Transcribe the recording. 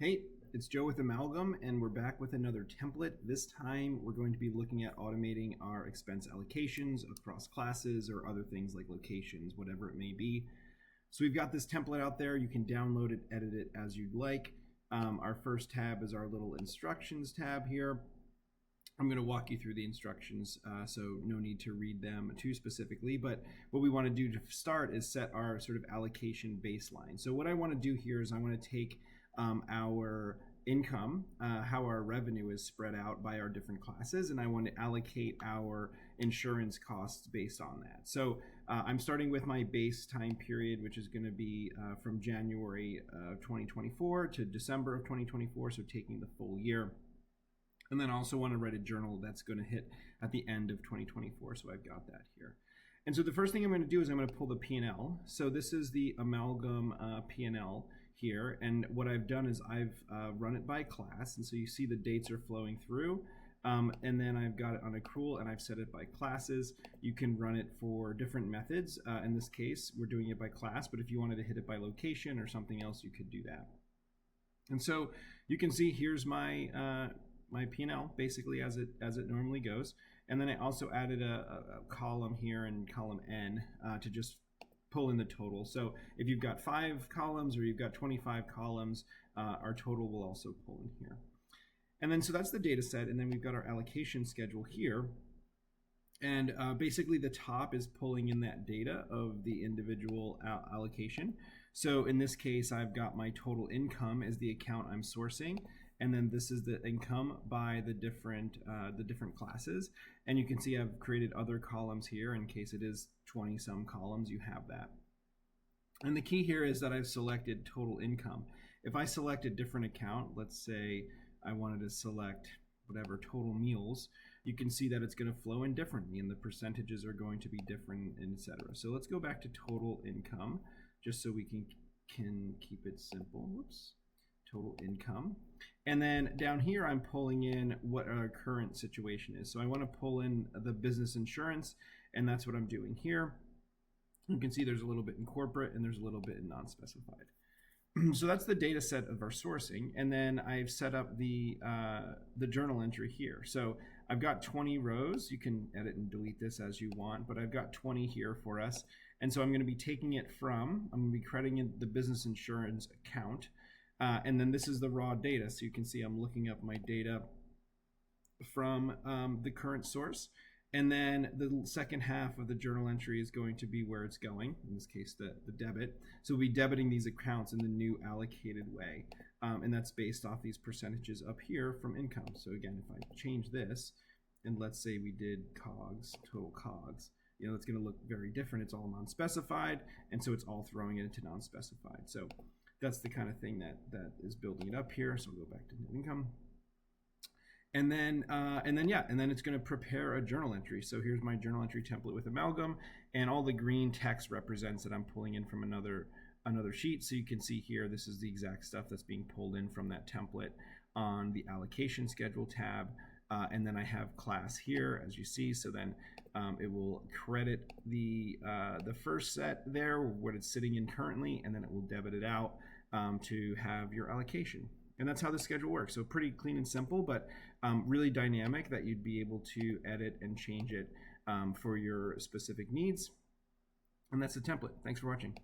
Hey, it's Joe with Amalgam, and we're back with another template. This time, we're going to be looking at automating our expense allocations across classes or other things like locations, whatever it may be. So we've got this template out there. You can download it, edit it as you'd like. Our first tab is our little instructions tab here. I'm going to walk you through the instructions, so no need to read them too specifically. But what we want to do to start is set our sort of allocation baseline. So what I want to do here is I want to take our income, how our revenue is spread out by our different classes, and I want to allocate our insurance costs based on that. So I'm starting with my base time period, which is going to be from January of 2024 to December of 2024, so taking the full year. And then I also want to write a journal that's going to hit at the end of 2024. So I've got that here. And so the first thing I'm going to do is I'm going to pull the P&L. So this is the Amalgam P&L here. And what I've done is I've run it by class. And so you see the dates are flowing through. And then I've got it on accrual and I've set it by classes. You can run it for different methods. In this case, we're doing it by class. But if you wanted to hit it by location or something else, you could do that. And so you can see here's my P&L basically as it normally goes. And then I also added a column here in column N to just pull in the total. So if you've got 5 columns or you've got 25 columns, our total will also pull in here. And then so that's the data set. And then we've got our allocation schedule here. And basically the top is pulling in that data of the individual allocation. So in this case, I've got my total income as the account I'm sourcing. And then this is the income by the different classes. And you can see I've created other columns here in case it is 20 some columns, you have that. And the key here is that I've selected total income. If I select a different account, let's say I wanted to select whatever total meals, you can see that it's going to flow in differently and the percentages are going to be different, etc. So let's go back to total income just so we can keep it simple. Whoops. Total income. And then down here, I'm pulling in what our current situation is. So I want to pull in the business insurance, and that's what I'm doing here. You can see there's a little bit in corporate and there's a little bit in non-specified. So that's the data set of our sourcing. And then I've set up the journal entry here. So I've got 20 rows. You can edit and delete this as you want, but I've got 20 here for us. And so I'm going to be taking it from, I'm going to be crediting the business insurance account. And then this is the raw data. So you can see I'm looking up my data from the current source. And then the second half of the journal entry is going to be where it's going, in this case, the debit. So we'll be debiting these accounts in the new allocated way. And that's based off these percentages up here from income. So again, if I change this, and let's say we did COGS, total COGS, you know, it's going to look very different. It's all non-specified. And so it's all throwing it into non-specified. So that's the kind of thing that is building it up here. So we'll go back to net income. And then it's going to prepare a journal entry. So here's my journal entry template with Amalgam, and all the green text represents that I'm pulling in from another sheet. So you can see here, this is the exact stuff that's being pulled in from that template on the allocation schedule tab. And then I have class here, as you see. So then it will credit the first set there, what it's sitting in currently, and then it will debit it out to have your allocation. And that's how the schedule works. So pretty clean and simple, but really dynamic that you'd be able to edit and change it for your specific needs. And that's the template. Thanks for watching.